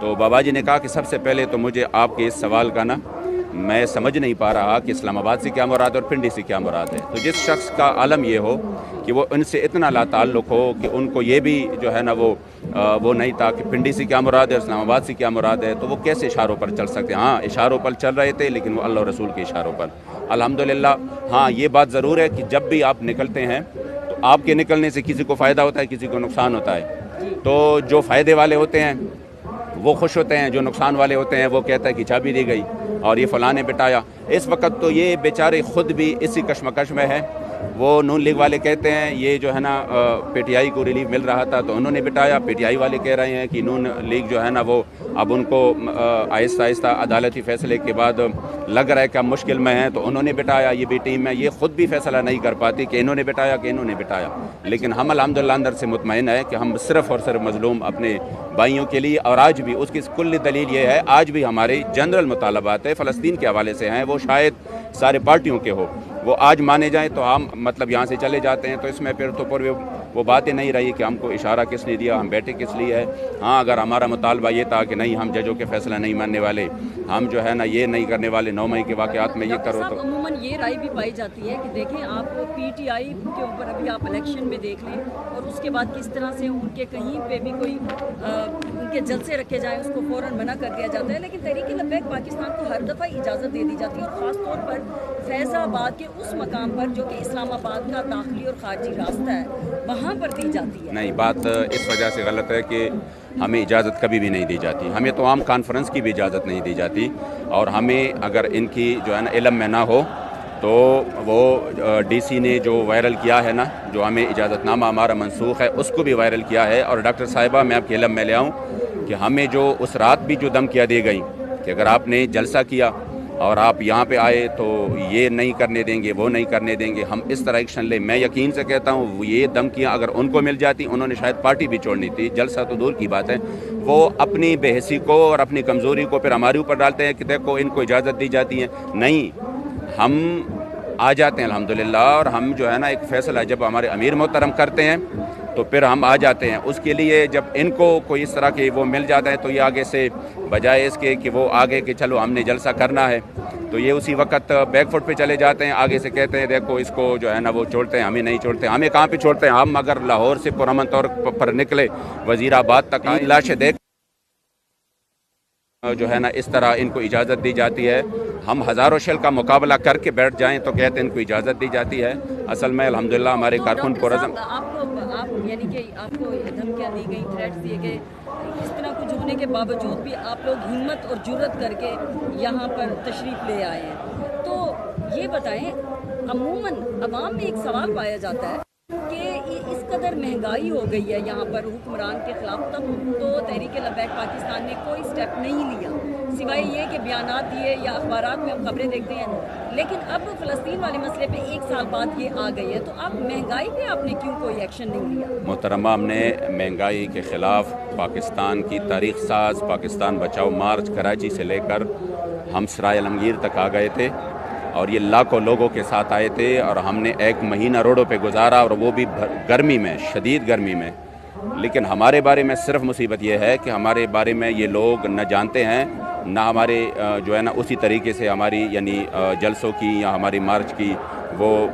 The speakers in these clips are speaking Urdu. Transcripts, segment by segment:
تو بابا جی نے کہا کہ سب سے پہلے تو مجھے آپ کے اس سوال کا نا میں سمجھ نہیں پا رہا کہ اسلام آباد سے کیا مراد ہے اور پنڈی سے کیا مراد ہے. تو جس شخص کا عالم یہ ہو کہ وہ ان سے اتنا لا تعلق ہو کہ ان کو یہ بھی جو ہے نا وہ نہیں تھا کہ پنڈی سے کیا مراد ہے, اسلام آباد سے کیا مراد ہے, تو وہ کیسے اشاروں پر چل سکتے ہیں؟ ہاں اشاروں پر چل رہے تھے, لیکن وہ اللہ اور رسول کے اشاروں پر. الحمدللہ. ہاں یہ بات ضرور ہے کہ جب بھی آپ نکلتے ہیں تو آپ کے نکلنے سے کسی کو فائدہ ہوتا ہے, کسی کو نقصان ہوتا ہے. تو جو فائدے والے ہوتے ہیں وہ خوش ہوتے ہیں, جو نقصان والے ہوتے ہیں وہ کہتا ہے کہ چابی دی گئی اور یہ فلاں نے بٹایا. اس وقت تو یہ بیچارے خود بھی اسی کشمکش میں ہیں. وہ نون لیگ والے کہتے ہیں یہ جو ہے نا پی ٹی آئی کو ریلیف مل رہا تھا تو انہوں نے بٹایا. پی ٹی آئی والے کہہ رہے ہیں کہ نون لیگ جو ہے نا وہ اب ان کو آہستہ آہستہ عدالتی فیصلے کے بعد لگ رہا ہے کہ اب مشکل میں ہیں تو انہوں نے بٹایا. یہ بھی ٹیم ہے, یہ خود بھی فیصلہ نہیں کر پاتی کہ انہوں نے بٹایا کہ انہوں نے بٹایا. لیکن ہم الحمدللہ اندر سے مطمئن ہے کہ ہم صرف اور صرف مظلوم اپنے بھائیوں کے لیے, اور آج بھی اس کی کل دلیل یہ ہے, آج بھی ہمارے جنرل مطالبات ہے فلسطین کے حوالے سے ہیں, وہ شاید سارے پارٹیوں کے ہو, وہ آج مانے جائیں تو ہم مطلب یہاں سے چلے جاتے ہیں. تو اس میں پھر تو وہ باتیں نہیں رہی کہ ہم کو اشارہ کس نے دیا, ہم بیٹھے کس لیے ہے. ہاں اگر ہمارا مطالبہ یہ تھا کہ نہیں ہم ججوں کے فیصلہ نہیں ماننے والے, ہم جو ہے نا یہ نہیں کرنے والے 9 مئی کے واقعات میں یہ کرو, تو عموماً یہ رائے بھی پائی جاتی ہے کہ دیکھیں آپ پی ٹی آئی کے اوپر ابھی آپ الیکشن میں دیکھ لیں اور اس کے بعد کس طرح سے ان کے کہیں پہ بھی کوئی ان کے جلسے رکھے جائیں اس کو فوراً منع کر دیا جاتا ہے. لیکن تحریک لبیک پاکستان کو ہر دفعہ اجازت دے دی جاتی ہے, اور خاص طور پر فیض آباد کے اس مقام پر جو کہ اسلام آباد کا داخلی اور خارجی راستہ ہے وہاں پر دی جاتی ہے. نہیں, بات اس وجہ سے غلط ہے کہ ہمیں اجازت کبھی بھی نہیں دی جاتی. ہمیں تو عام کانفرنس کی بھی اجازت نہیں دی جاتی, اور ہمیں اگر ان کی جو ہے نا علم میں نہ ہو تو وہ ڈی سی نے جو وائرل کیا ہے نا, جو ہمیں اجازت نامہ ہمارا منسوخ ہے اس کو بھی وائرل کیا ہے. اور ڈاکٹر صاحبہ میں آپ کے علم میں لے آؤں کہ ہمیں جو اس رات بھی جو دھمکیاں دی گئیں کہ اگر آپ نے جلسہ کیا اور آپ یہاں پہ آئے تو یہ نہیں کرنے دیں گے, وہ نہیں کرنے دیں گے, ہم اس طرح ایکشن لیں. میں یقین سے کہتا ہوں یہ دھمکیاں اگر ان کو مل جاتی, انہوں نے شاید پارٹی بھی چھوڑنی تھی, جلسہ تو دور کی بات ہے. وہ اپنی بے حسی کو اور اپنی کمزوری کو پھر ہمارے اوپر ڈالتے ہیں کہ دیکھو ان کو اجازت دی جاتی ہے. نہیں, ہم آ جاتے ہیں الحمدللہ, اور ہم جو ہے نا ایک فیصلہ جب ہمارے امیر محترم کرتے ہیں تو پھر ہم آ جاتے ہیں. اس کے لیے جب ان کو کوئی اس طرح کے وہ مل جاتا ہے تو یہ آگے سے بجائے اس کے کہ وہ آگے کہ چلو ہم نے جلسہ کرنا ہے تو یہ اسی وقت بیک فٹ پہ چلے جاتے ہیں, آگے سے کہتے ہیں دیکھو اس کو جو ہے نا وہ چھوڑتے ہیں, ہمیں نہیں چھوڑتے. ہمیں کہاں پہ چھوڑتے ہیں؟ ہم اگر لاہور سے پرامن طور پر نکلے وزیر آباد تک لاشیں دیکھ جو ہے نا اس طرح ان کو اجازت دی جاتی ہے. ہم ہزاروں شل کا مقابلہ کر کے بیٹھ جائیں تو کہتے ہیں ان کو اجازت دی جاتی ہے. اصل میں الحمدللہ ہمارے کارکن پرعزم آپ یعنی کہ آپ کو دھمکیاں دی گئی, تھریٹس دیے گئے, اس طرح کچھ ہونے کے باوجود بھی آپ لوگ ہمت اور جرت کر کے یہاں پر تشریف لے آئے ہیں. تو یہ بتائیں, عموماً عوام میں ایک سوال پایا جاتا ہے کہ اس قدر مہنگائی ہو گئی ہے یہاں پر حکمران کے خلاف, تب تو تحریک لبیک پاکستان نے کوئی سٹیپ نہیں لیا سوائے یہ کہ بیانات دیے یا اخبارات میں ہم خبریں دیکھتے ہیں. لیکن اب فلسطین والے مسئلے پہ 1 سال بعد یہ آ گئی ہے, تو اب مہنگائی پہ آپ نے کیوں کوئی ایکشن نہیں لیا؟ محترمہ, ہم نے مہنگائی کے خلاف پاکستان کی تاریخ ساز پاکستان بچاؤ مارچ کراچی سے لے کر ہم سرائے عالمگیر تک آ گئے تھے, اور یہ لاکھوں لوگوں کے ساتھ آئے تھے, اور ہم نے 1 مہینہ روڈوں پہ گزارا, اور وہ بھی گرمی میں, شدید گرمی میں. لیکن ہمارے بارے میں صرف مصیبت یہ ہے کہ ہمارے بارے میں یہ لوگ نہ جانتے ہیں, نہ ہمارے جو ہے نا اسی طریقے سے ہماری یعنی جلسوں کی یا ہماری مارچ کی وہ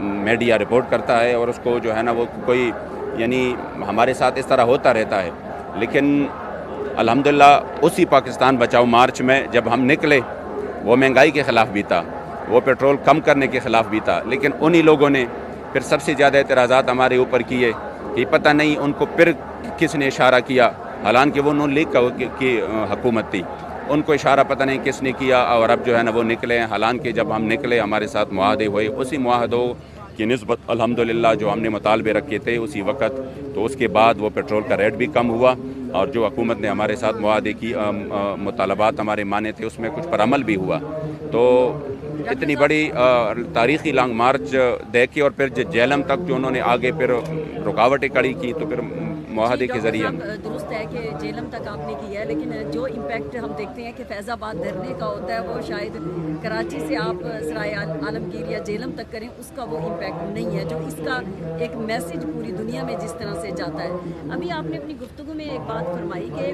میڈیا رپورٹ کرتا ہے, اور اس کو جو ہے نا وہ کوئی یعنی ہمارے ساتھ اس طرح ہوتا رہتا ہے. لیکن الحمدللہ اسی پاکستان بچاؤ مارچ میں جب ہم نکلے, وہ مہنگائی کے خلاف بھی تھا, وہ پیٹرول کم کرنے کے خلاف بھی تھا, لیکن انہی لوگوں نے پھر سب سے زیادہ اعتراضات ہمارے اوپر کیے کہ پتہ نہیں ان کو پھر کس نے اشارہ کیا, حالانکہ وہ نون لیگ کی حکومت تھی, ان کو اشارہ پتہ نہیں کس نے کیا, اور اب جو ہے نا وہ نکلے ہیں. حالانکہ جب ہم نکلے ہمارے ساتھ معاہدے ہوئے, اسی معاہدوں کی نسبت الحمدللہ جو ہم نے مطالبے رکھے تھے اسی وقت, تو اس کے بعد وہ پیٹرول کا ریٹ بھی کم ہوا, اور جو حکومت نے ہمارے ساتھ معاہدے کی مطالبات ہمارے مانے تھے اس میں کچھ پر عمل بھی ہوا. تو اتنی بڑی تاریخی لانگ مارچ دیکھ کے, اور پھر جہلم تک جو انہوں نے آگے پھر رکاوٹیں کھڑی کی, تو پھر معاہدے کے ذریعے ہم درست ہے کہ جیلم تک آپ نے کیا ہے، لیکن جو امپیکٹ ہم دیکھتے ہیں کہ فیض آباد دھرنے کا ہوتا ہے وہ شاید کراچی سے آپ سرائے عالمگیر یا جیلم تک کریں اس کا وہ امپیکٹ نہیں ہے جو اس کا ایک میسج پوری دنیا میں جس طرح سے جاتا ہے۔ ابھی آپ نے اپنی گفتگو میں ایک بات فرمائی کہ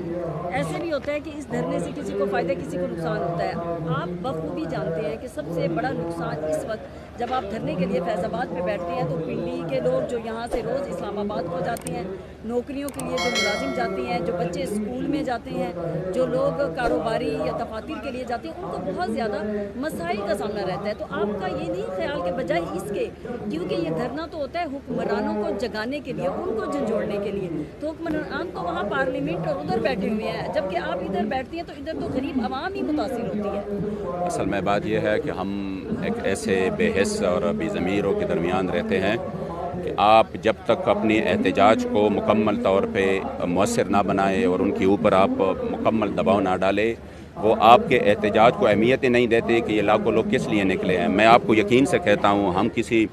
ایسے بھی ہوتا ہے کہ اس دھرنے سے کسی کو فائدہ کسی کو نقصان ہوتا ہے۔ آپ بخوبی جانتے ہیں کہ سب سے بڑا نقصان اس وقت جب آپ دھرنے کے لیے فیض آباد پہ بیٹھتے ہیں تو پنڈی کے لوگ جو یہاں سے روز اسلام آباد کو جاتے ہیں، نوکریوں کے لیے جو ملازم جاتے ہیں، جو بچے اسکول میں جاتے ہیں، جو لوگ کاروباری یا دفاتر کے لیے جاتے ہیں، ان کو بہت زیادہ مسائل کا سامنا رہتا ہے۔ تو آپ کا یہ نہیں خیال کہ بجائے اس کے، کیونکہ یہ دھرنا تو ہوتا ہے حکمرانوں کو جگانے کے لیے، ان کو جھنجھوڑنے کے لیے، تو حکمران تو وہاں پارلیمنٹ اور ادھر بیٹھے ہوئے ہیں، جبکہ آپ ادھر بیٹھتی ہیں تو ادھر تو غریب عوام ہی متاثر ہوتی ہے۔ اصل میں بات یہ ہے کہ ہم ایک ایسے بے حس اور بے ضمیروں کے درمیان رہتے ہیں کہ آپ جب تک اپنی احتجاج کو مکمل طور پہ مؤثر نہ بنائیں اور ان کے اوپر آپ مکمل دباؤ نہ ڈالیں، وہ آپ کے احتجاج کو اہمیت ہی نہیں دیتے کہ یہ لاکھوں لوگ کس لیے نکلے ہیں۔ میں آپ کو یقین سے کہتا ہوں، ہم کسی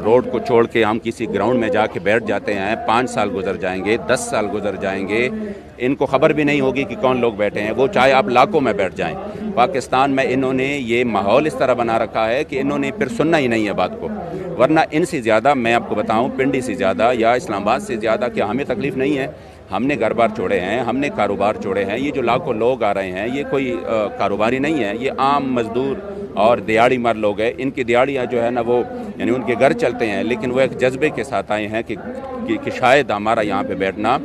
روڈ کو چھوڑ کے ہم کسی گراؤنڈ میں جا کے بیٹھ جاتے ہیں، 5 سال گزر جائیں گے، 10 سال گزر جائیں گے، ان کو خبر بھی نہیں ہوگی کہ کون لوگ بیٹھے ہیں، وہ چاہے آپ لاکھوں میں بیٹھ جائیں۔ پاکستان میں انہوں نے یہ ماحول اس طرح بنا رکھا ہے کہ انہوں نے پھر سننا ہی نہیں ہے بات کو، ورنہ ان سے زیادہ میں آپ کو بتاؤں، پنڈی سے زیادہ یا اسلام آباد سے زیادہ کہ ہمیں تکلیف نہیں ہے۔ ہم نے گھر بار چھوڑے ہیں، ہم نے کاروبار چھوڑے ہیں، یہ جو لاکھوں لوگ آ رہے ہیں یہ کوئی کاروباری نہیں ہے، یہ عام مزدور اور دیہڑی مر لوگ ہیں۔ ان کی دیہڑیاں جو ہے نا وہ یعنی ان کے گھر چلتے ہیں، لیکن وہ ایک جذبے کے ساتھ آئے ہیں کہ شاید ہمارا یہاں پہ بیٹھنا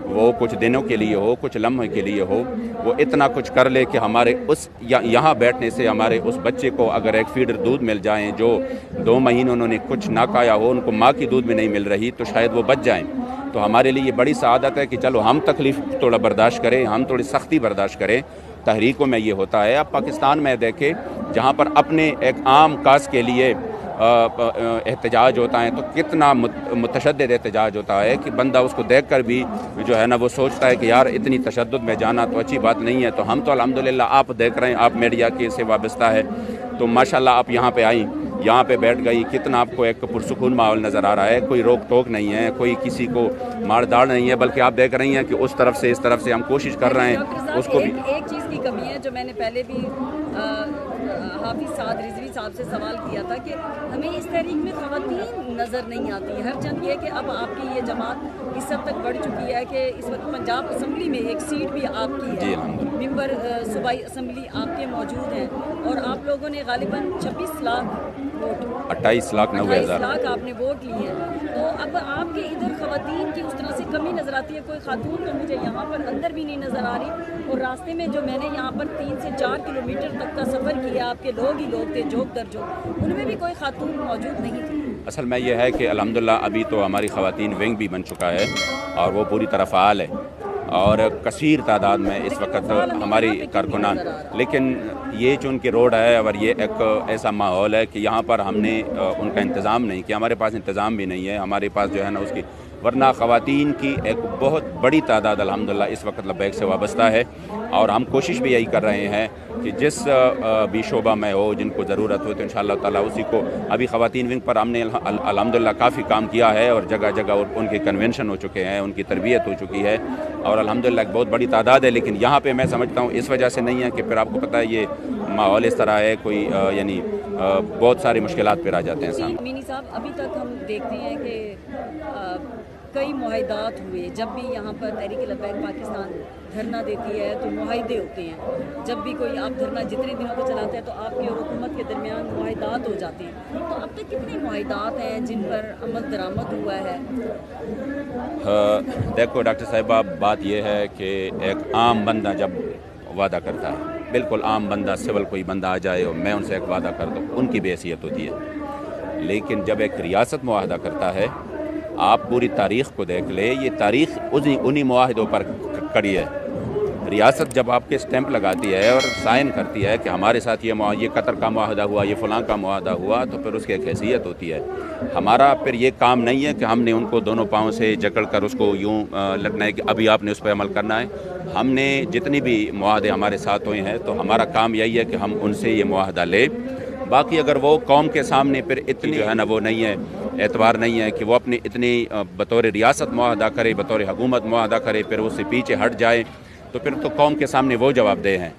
وہ کچھ دنوں کے لیے ہو، کچھ لمحے کے لیے ہو، وہ اتنا کچھ کر لے کہ ہمارے اس یہاں بیٹھنے سے ہمارے اس بچے کو اگر ایک فیڈر دودھ مل جائیں جو 2 مہینے انہوں نے کچھ نہ کھایا ہو، ان کو ماں کی دودھ بھی نہیں مل رہی، تو شاید وہ بچ جائیں۔ تو ہمارے لیے یہ بڑی سعادت ہے کہ چلو ہم تکلیف تھوڑا برداشت کریں، ہم تھوڑی سختی برداشت کریں۔ تحریکوں میں یہ ہوتا ہے۔ اب پاکستان میں دیکھیں جہاں پر اپنے ایک عام کاز کے لیے احتجاج ہوتا ہے تو کتنا متشدد احتجاج ہوتا ہے کہ بندہ اس کو دیکھ کر بھی جو ہے نا وہ سوچتا ہے کہ یار اتنی تشدد میں جانا تو اچھی بات نہیں ہے۔ تو ہم تو الحمدللہ آپ دیکھ رہے ہیں، آپ میڈیا کے سے وابستہ ہے، تو ماشاءاللہ آپ یہاں پہ آئیں، یہاں پہ بیٹھ گئی، کتنا آپ کو ایک پرسکون ماحول نظر آ رہا ہے، کوئی روک ٹوک نہیں ہے، کوئی کسی کو مار داڑ نہیں ہے، بلکہ آپ دیکھ رہی ہیں کہ اس طرف سے اس طرف سے ہم کوشش کر رہے ہیں اس کو بھی۔ ایک چیز کی کمی ہے جو میں نے پہلے بھی حافظ سعد رضوی صاحب سے سوال کیا تھا کہ ہمیں اس تحریک میں خواتین نظر نہیں آتی۔ ہر چند یہ کہ اب آپ کی یہ جماعت اس حد تک بڑھ چکی ہے کہ اس وقت پنجاب اسمبلی میں ایک سیٹ بھی آپ کی ہے، ممبر صوبائی اسمبلی آپ کے موجود ہیں، اور آپ لوگوں نے غالباً 26 لاکھ ووٹ 28 لاکھ 90 ہزار آپ نے ووٹ لیے ہیں۔ تو اب آپ کے ادھر خواتین کی اس طرح سے کمی نظر آتی ہے، کوئی خاتون تو مجھے یہاں پر اندر بھی نہیں نظر آ رہی، اور راستے میں جو میں نے یہاں پر 3 سے 4 کلومیٹر تک کا سفر کیا، آپ کے لوگ ہی لوگ تھے جوک در جوک، ان میں بھی کوئی خاتون موجود نہیں تھی۔ اصل میں یہ ہے کہ الحمدللہ ابھی تو ہماری خواتین ونگ بھی بن چکا ہے اور وہ پوری طرح فعال ہے اور کثیر تعداد میں اس وقت ہماری کارکنان، لیکن یہ جو ان کی روڈ ہے اور یہ ایک ایسا ماحول ہے کہ یہاں پر ہم نے ان کا انتظام نہیں کیا، ہمارے پاس انتظام بھی نہیں ہے، ہمارے پاس جو ہے نا اس کی، ورنہ خواتین کی ایک بہت بڑی تعداد الحمدللہ اس وقت لبیک سے وابستہ ہے، اور ہم کوشش بھی یہی کر رہے ہیں کہ جس بھی شعبہ میں ہو جن کو ضرورت ہو تو انشاءاللہ تعالیٰ اسی کو۔ ابھی خواتین ونگ پر ہم نے الحمدللہ کافی کام کیا ہے اور جگہ جگہ ان کے کنونشن ہو چکے ہیں، ان کی تربیت ہو چکی ہے اور الحمدللہ ایک بہت بڑی تعداد ہے، لیکن یہاں پہ میں سمجھتا ہوں اس وجہ سے نہیں ہے کہ پھر آپ کو پتہ ہے یہ ماحول اس طرح ہے، کوئی یعنی بہت ساری مشکلات پھر آ جاتے ہیں سامنے۔ مینی صاحب، ابھی تک ہم دیکھتے ہیں کہ کئی معاہدات ہوئے، جب بھی یہاں پر تحریک لبیک پاکستان دھرنا دیتی ہے تو معاہدے ہوتے ہیں، جب بھی کوئی آپ دھرنا جتنے دنوں کو چلاتے ہیں تو آپ کی اور حکومت کے درمیان معاہدات ہو جاتے ہیں، تو اب تک کتنے معاہدات ہیں جن پر عمل درآمد ہوا ہے؟ دیکھو ڈاکٹر صاحبہ، بات یہ ہے کہ ایک عام بندہ جب وعدہ کرتا ہے، بالکل عام بندہ، سول کوئی بندہ آ جائے اور میں ان سے ایک وعدہ کر دوں، ان کی بھی حیثیت ہوتی ہے، لیکن جب ایک ریاست معاہدہ کرتا ہے، آپ پوری تاریخ کو دیکھ لیں، یہ تاریخ انہی معاہدوں پر کڑی ہے۔ ریاست جب آپ کے اسٹیمپ لگاتی ہے اور سائن کرتی ہے کہ ہمارے ساتھ یہ قطر کا معاہدہ ہوا، یہ فلاں کا معاہدہ ہوا، تو پھر اس کی ایک حیثیت ہوتی ہے۔ ہمارا پھر یہ کام نہیں ہے کہ ہم نے ان کو دونوں پاؤں سے جکڑ کر اس کو یوں لگنا ہے کہ ابھی آپ نے اس پہ عمل کرنا ہے۔ ہم نے جتنی بھی معاہدے ہمارے ساتھ ہوئے ہیں تو ہمارا کام یہی ہے کہ ہم ان سے یہ معاہدہ لیں باقی اگر وہ قوم کے سامنے پھر اتنی جو ہے نا وہ نہیں ہے اعتبار نہیں ہے کہ وہ اپنی اتنی بطور ریاست معاہدہ کرے, بطور حکومت معاہدہ کرے, پھر اس سے پیچھے ہٹ جائے, تو پھر تو قوم کے سامنے وہ جواب دہ ہیں.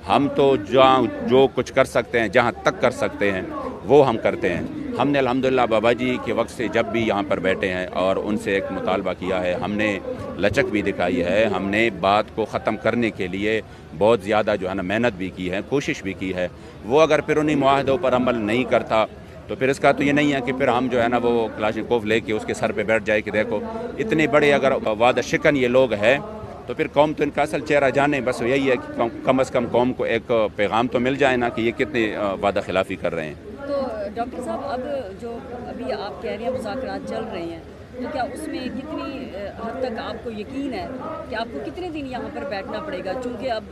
ہم تو جو کچھ کر سکتے ہیں, جہاں تک کر سکتے ہیں وہ ہم کرتے ہیں. ہم نے الحمدللہ بابا جی کے وقت سے جب بھی یہاں پر بیٹھے ہیں اور ان سے ایک مطالبہ کیا ہے, ہم نے لچک بھی دکھائی ہے, ہم نے بات کو ختم کرنے کے لیے بہت زیادہ جو ہے نا محنت بھی کی ہے, کوشش بھی کی ہے. وہ اگر پھر انہیں معاہدوں پر عمل نہیں کرتا تو پھر اس کا تو یہ نہیں ہے کہ پھر ہم جو ہے نا وہ کلاشنکوف لے کے اس کے سر پہ بیٹھ جائے کہ دیکھو اتنے بڑے اگر وعدہ شکن یہ لوگ ہیں تو پھر قوم تو ان کا اصل چہرہ جانے. بس یہی ہے کہ کم از کم قوم کو ایک پیغام تو مل جائے نا کہ یہ کتنے وعدہ خلافی کر رہے ہیں. تو ڈاکٹر صاحب, اب جو ابھی آپ کہہ رہے ہیں مذاکرات چل رہے ہیں, تو کیا اس میں کتنی حد تک آپ کو یقین ہے کہ آپ کو کتنے دن یہاں پر بیٹھنا پڑے گا؟ چونکہ اب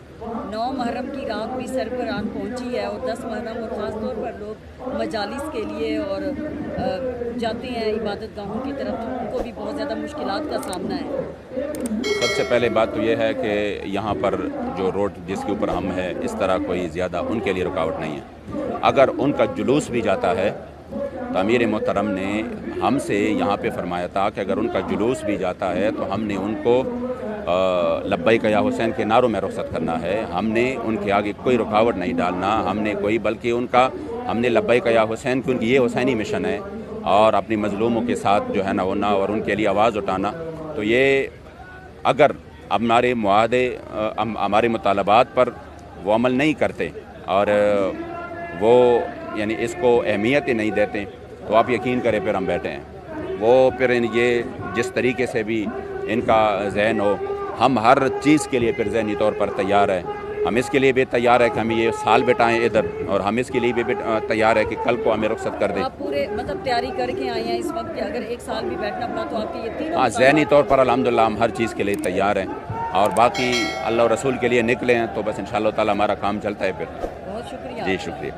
9 محرم کی رات بھی سر پر آن پہنچی ہے اور 10 محرم اور خاص طور پر لوگ مجالس کے لیے اور جاتے ہیں عبادت گاہوں کی طرف, تو ان کو بھی بہت زیادہ مشکلات کا سامنا ہے. سب سے پہلے بات تو یہ ہے کہ یہاں پر جو روڈ جس کے اوپر ہم ہے اس طرح کوئی زیادہ ان کے لیے رکاوٹ نہیں ہے. اگر ان کا جلوس بھی جاتا ہے تو امیر محترم نے ہم سے یہاں پہ فرمایا تھا کہ اگر ان کا جلوس بھی جاتا ہے تو ہم نے ان کو لبیک یا حسین کے نعروں میں رخصت کرنا ہے. ہم نے ان کے آگے کوئی رکاوٹ نہیں ڈالنا, ہم نے کوئی بلکہ ہم نے لبیک یا حسین کی ان کی یہ حسینی مشن ہے اور اپنی مظلوموں کے ساتھ جو ہے نا ہونا اور ان کے لیے آواز اٹھانا. تو یہ اگر ہمارے معاہدے ہمارے مطالبات پر وہ عمل نہیں کرتے اور وہ یعنی اس کو اہمیت ہی نہیں دیتے تو آپ یقین کریں پھر ہم بیٹھے ہیں. وہ پھر یہ جس طریقے سے بھی ان کا ذہن ہو, ہم ہر چیز کے لیے پھر ذہنی طور پر تیار ہیں. ہم اس کے لیے بھی تیار ہے کہ ہم یہ سال بٹائیں ادھر, اور ہم اس کے لیے بھی تیار ہے کہ کل کو ہمیں رخصت کر دیں. آپ پورے مطلب تیاری کر کے آئے ہیں اس وقت کہ اگر 1 سال بھی بیٹھنا پڑا تو آپ کے یہ تینوں ذہنی طور پر الحمدللہ ہم ہر چیز کے لیے تیار ہیں, اور باقی اللہ اور رسول کے لیے نکلے ہیں تو بس انشاءاللہ تعالی ہمارا کام چلتا ہے پھر. بہت شکریہ. جی شکریہ.